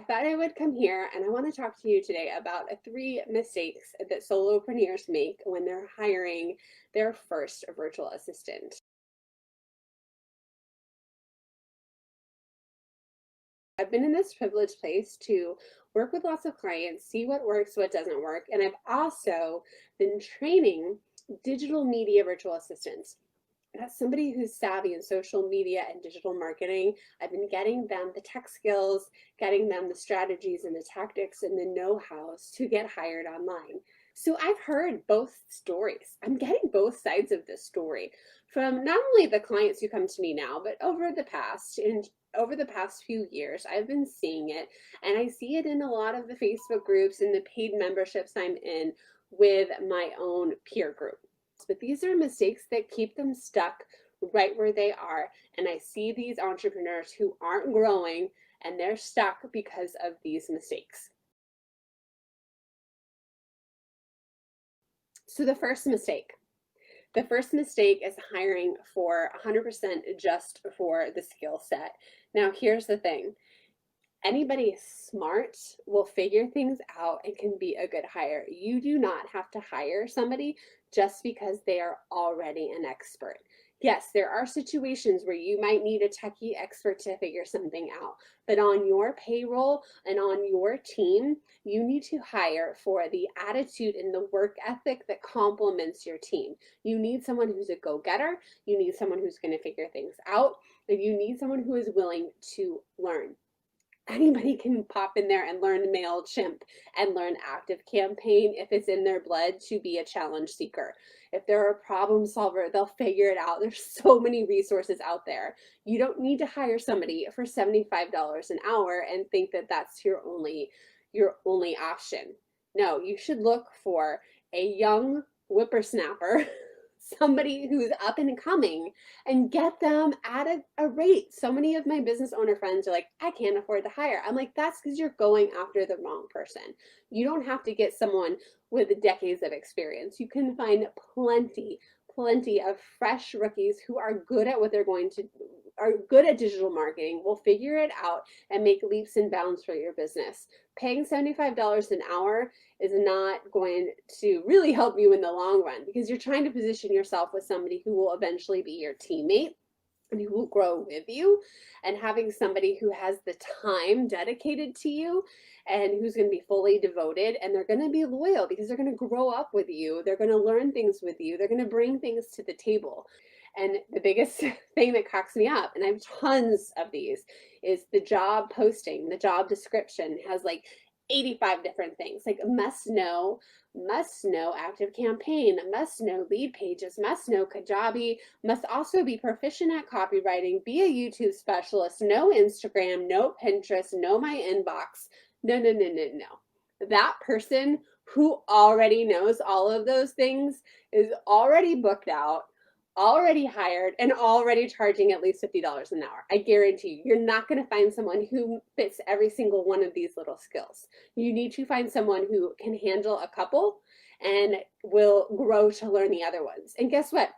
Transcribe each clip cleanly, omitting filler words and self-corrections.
Thought I would come here and I want to talk to you today about 3 mistakes that solopreneurs make when they're hiring their first virtual assistant. I've been in this privileged place to work with lots of clients, see what works, what doesn't work, and I've also been training digital media virtual assistants. As somebody who's savvy in social media and digital marketing, I've been getting them the tech skills, getting them the strategies and the tactics and the know-hows to get hired online. So I've heard both stories. I'm getting both sides of this story from not only the clients who come to me now, but over the past few years, I've been seeing it, and I see it in a lot of the Facebook groups and the paid memberships I'm in with my own peer group. But these are mistakes that keep them stuck right where they are. And I see these entrepreneurs who aren't growing and they're stuck because of these mistakes. So the first mistake is hiring for 100% just for the skill set. Now, here's the thing. Anybody smart will figure things out and can be a good hire. You do not have to hire somebody just because they are already an expert. Yes, there are situations where you might need a techie expert to figure something out, but on your payroll and on your team, you need to hire for the attitude and the work ethic that complements your team. You need someone who's a go-getter, you need someone who's going to figure things out, and you need someone who is willing to learn. Anybody can pop in there and learn MailChimp and learn ActiveCampaign if it's in their blood to be a challenge seeker. If they're a problem solver, they'll figure it out. There's so many resources out there. You don't need to hire somebody for $75 an hour and think that that's your only option. No, you should look for a young whippersnapper, somebody who's up and coming, and get them at a rate. So many of my business owner friends are like, I can't afford to hire. I'm like, that's because you're going after the wrong person. You don't have to get someone with decades of experience. You can find plenty of fresh rookies who are good at what they're going to are good at digital marketing, will figure it out and make leaps and bounds for your business. Paying $75 an hour is not going to really help you in the long run because you're trying to position yourself with somebody who will eventually be your teammate and who will grow with you. And having somebody who has the time dedicated to you and who's going to be fully devoted, and they're going to be loyal because they're going to grow up with you, they're going to learn things with you, they're going to bring things to the table. And the biggest thing that cracks me up, and I have tons of these, is the job posting. The job description has like 85 different things, like must know ActiveCampaign, must know lead pages, must know Kajabi, must also be proficient at copywriting, be a YouTube specialist, know Instagram, know Pinterest, know my inbox. No, no, no, no, no. That person who already knows all of those things is already booked out, already hired, and already charging at least $50 an hour. I guarantee you, you're not going to find someone who fits every single one of these little skills. You need to find someone who can handle a couple and will grow to learn the other ones. And guess what?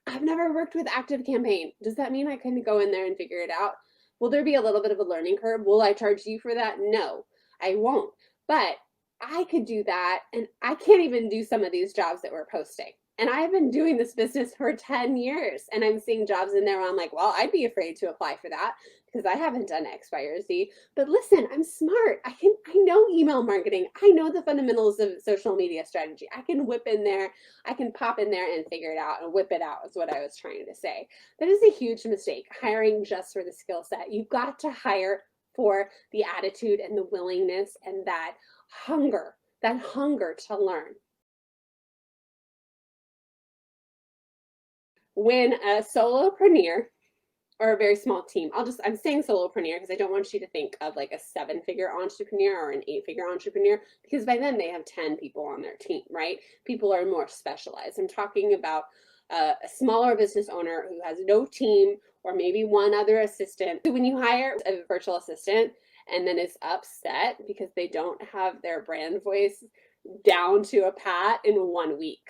I've never worked with ActiveCampaign. Does that mean I couldn't go in there and figure it out? Will there be a little bit of a learning curve? Will I charge you for that? No, I won't. But I could do that, and I can't even do some of these jobs that we're posting. And I've been doing this business for 10 years, and I'm seeing jobs in there where I'm like, well, I'd be afraid to apply for that because I haven't done X, Y, or Z. But listen, I'm smart. I know email marketing. I know the fundamentals of social media strategy. I can whip in there. I can pop in there and figure it out and whip it out is what I was trying to say. That is a huge mistake, hiring just for the skill set. You've got to hire for the attitude and the willingness and that hunger to learn. When a solopreneur or a very small team, I'm saying solopreneur because I don't want you to think of like a 7-figure entrepreneur or an 8-figure entrepreneur, because by then they have 10 people on their team, right? People are more specialized. I'm talking about a smaller business owner who has no team or maybe one other assistant. So when you hire a virtual assistant and then is upset because they don't have their brand voice down to a pat in 1 week,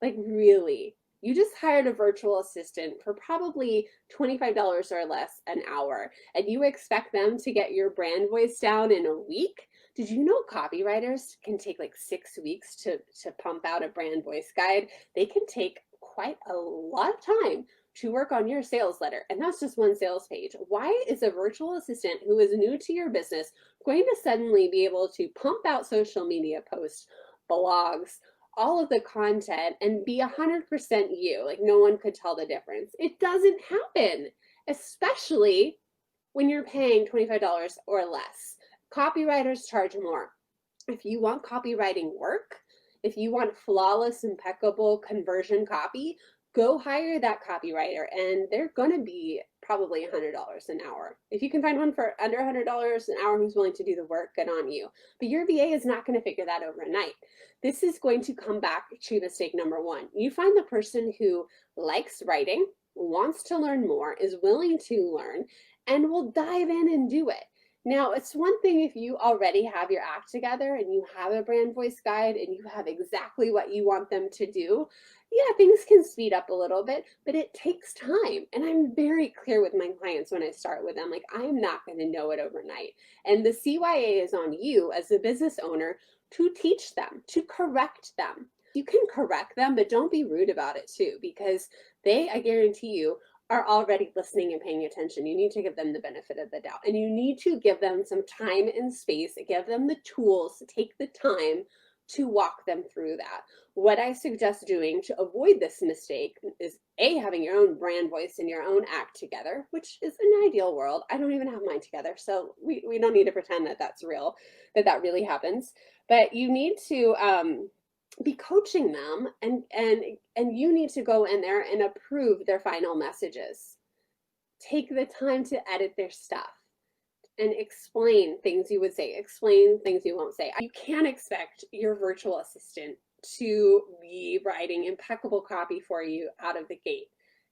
like really, You just hired a virtual assistant for probably $25 or less an hour, and you expect them to get your brand voice down in a week? Did you know copywriters can take like 6 weeks to pump out a brand voice guide? They can take quite a lot of time to work on your sales letter, and that's just one sales page. Why is a virtual assistant who is new to your business going to suddenly be able to pump out social media posts, blogs, all of the content and be 100% you? Like no one could tell the difference. It doesn't happen, especially when you're paying $25 or less. Copywriters charge more. If you want copywriting work, if you want flawless, impeccable conversion copy, go hire that copywriter, and they're going to be probably $100 an hour. If you can find one for under $100 an hour who's willing to do the work, good on you. But your VA is not going to figure that overnight. This is going to come back to mistake number one. You find the person who likes writing, wants to learn more, is willing to learn, and will dive in and do it. Now, it's one thing if you already have your act together and you have a brand voice guide and you have exactly what you want them to do. Yeah, things can speed up a little bit, but it takes time. And I'm very clear with my clients when I start with them, like, I am not going to know it overnight. And the CYA is on you as a business owner to teach them, to correct them. You can correct them, but don't be rude about it too, because they, I guarantee you, are already listening and paying attention. You need to give them the benefit of the doubt, and you need to give them some time and space, give them the tools, to take the time to walk them through that. What I suggest doing to avoid this mistake is having your own brand voice and your own act together, which is an ideal world. I don't even have mine together, so we don't need to pretend that that's real, that really happens. But you need to be coaching them, and you need to go in there and approve their final messages. Take the time to edit their stuff and explain things you would say, explain things you won't say. You can't expect your virtual assistant to be writing impeccable copy for you out of the gate.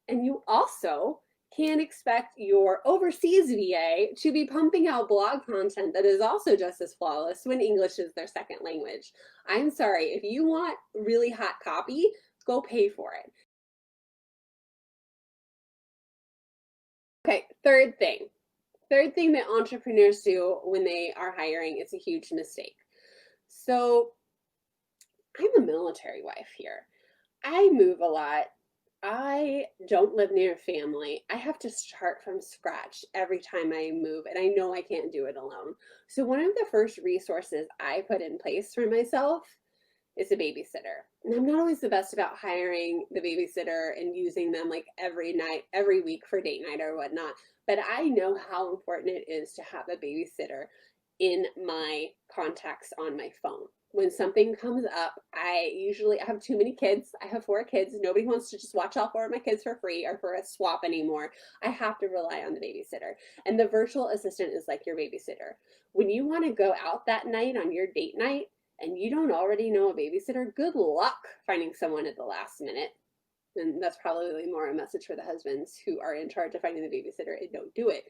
And you also can't expect your overseas VA to be pumping out blog content that is also just as flawless when English is their second language. I'm sorry, if you want really hot copy, go pay for it. Okay, third thing that entrepreneurs do when they are hiring is a huge mistake. So I'm a military wife here. I move a lot. I don't live near family. I have to start from scratch every time I move, and I know I can't do it alone. So one of the first resources I put in place for myself is a babysitter. And I'm not always the best about hiring the babysitter and using them like every night, every week for date night or whatnot. But I know how important it is to have a babysitter in my contacts on my phone. When something comes up, I have too many kids. I have 4 kids. Nobody wants to just watch all 4 of my kids for free or for a swap anymore. I have to rely on the babysitter. And the virtual assistant is like your babysitter. When you want to go out that night on your date night and you don't already know a babysitter, good luck finding someone at the last minute. And that's probably more a message for the husbands who are in charge of finding the babysitter and don't do it.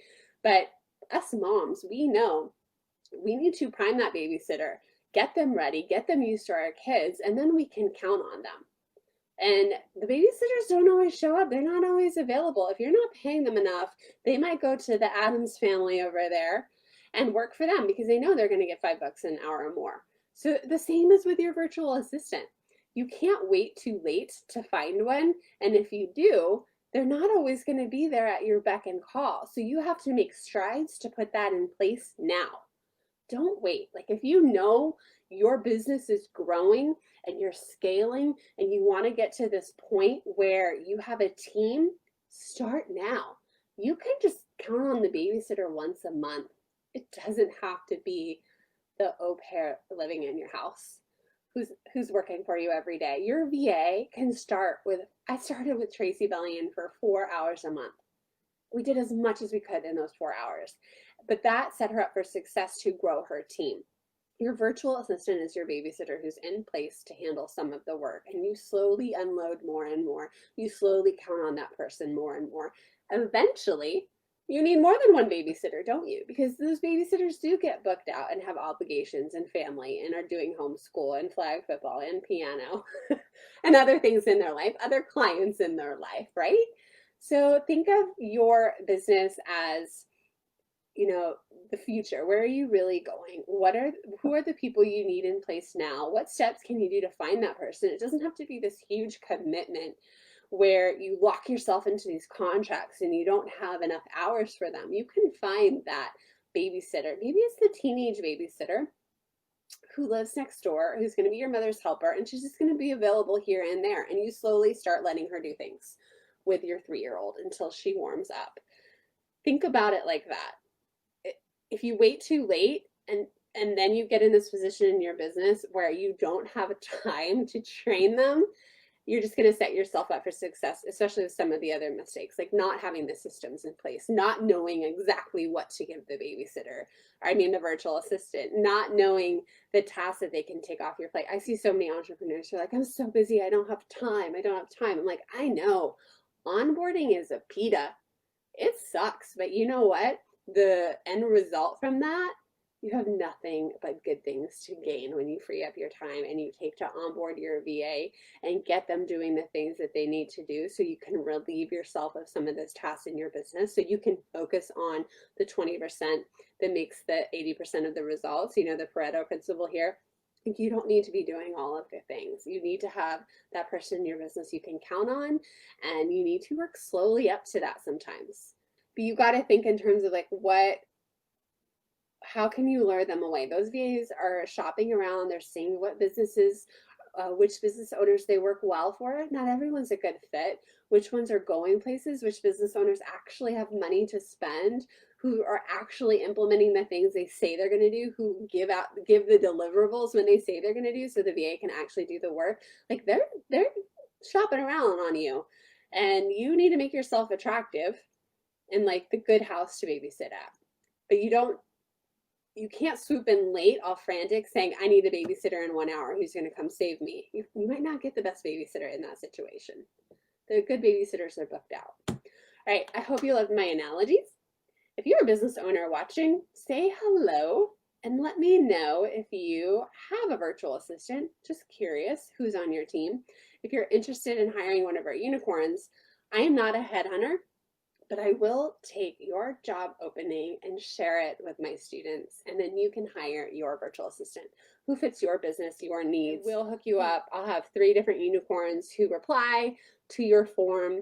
But us moms, we know we need to prime that babysitter, get them ready, get them used to our kids, and then we can count on them. And the babysitters don't always show up. They're not always available. If you're not paying them enough, they might go to the Adams family over there and work for them because they know they're going to get $5 an hour or more. So the same is with your virtual assistant. You can't wait too late to find one. And if you do, they're not always going to be there at your beck and call. So you have to make strides to put that in place now. Don't wait. Like if you know your business is growing and you're scaling and you want to get to this point where you have a team, start now. You can just count on the babysitter once a month. It doesn't have to be the au pair living in your house who's working for you every day. Your VA can start with, I started with Tracy Bellion for 4 hours a month. We did as much as we could in those 4 hours. But that set her up for success to grow her team. Your virtual assistant is your babysitter who's in place to handle some of the work, and you slowly unload more and more. You slowly count on that person more and more. Eventually, You need more than one babysitter, don't you? Because those babysitters do get booked out and have obligations and family and are doing homeschool and flag football and piano and other things in their life, other clients in their life, right? So think of your business as, you know, the future. Where are you really going? Who are the people you need in place now? What steps can you do to find that person? It doesn't have to be this huge commitment where you lock yourself into these contracts and you don't have enough hours for them. You can find that babysitter. Maybe it's the teenage babysitter who lives next door, who's going to be your mother's helper, and she's just going to be available here and there. And you slowly start letting her do things with your 3-year-old until she warms up. Think about it like that. If you wait too late and then you get in this position in your business where you don't have time to train them, you're just going to set yourself up for success, especially with some of the other mistakes, like not having the systems in place, not knowing exactly what to give the babysitter, the virtual assistant, not knowing the tasks that they can take off your plate. I see so many entrepreneurs who are like, I'm so busy, I don't have time. I'm like, I know, onboarding is a pita. It sucks, but you know what? The end result from that, you have nothing but good things to gain when you free up your time and you take to onboard your VA and get them doing the things that they need to do so you can relieve yourself of some of those tasks in your business so you can focus on the 20% that makes the 80% of the results. You know, the Pareto principle here. You don't need to be doing all of the things. You need to have that person in your business you can count on, and you need to work slowly up to that sometimes. But you got to think in terms of like how can you lure them away? Those VAs are shopping around, they're seeing what businesses, which business owners they work well for. Not everyone's a good fit. Which ones are going places, which business owners actually have money to spend, who are actually implementing the things they say they're going to do, who give the deliverables when they say they're going to do so the VA can actually do the work. Like they're shopping around on you, and you need to make yourself attractive and like the good house to babysit at. But you can't swoop in late all frantic saying, I need a babysitter in 1 hour who's going to come save me. You might not get the best babysitter in that situation. The good babysitters are booked out. All right, I hope you loved my analogies. If you're a business owner watching, say hello and let me know if you have a virtual assistant. Just curious who's on your team. If you're interested in hiring one of our unicorns, I am not a headhunter, but I will take your job opening and share it with my students, and then you can hire your virtual assistant who fits your business, your needs. We'll hook you up. I'll have 3 different unicorns who reply to your form,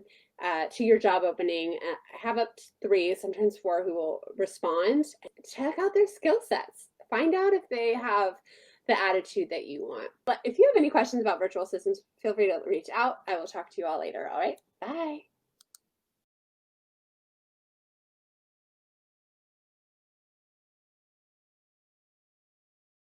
to your job opening. I have up to 3, sometimes 4 who will respond. Check out their skill sets. Find out if they have the attitude that you want. But if you have any questions about virtual assistants, feel free to reach out. I will talk to you all later. All right, bye.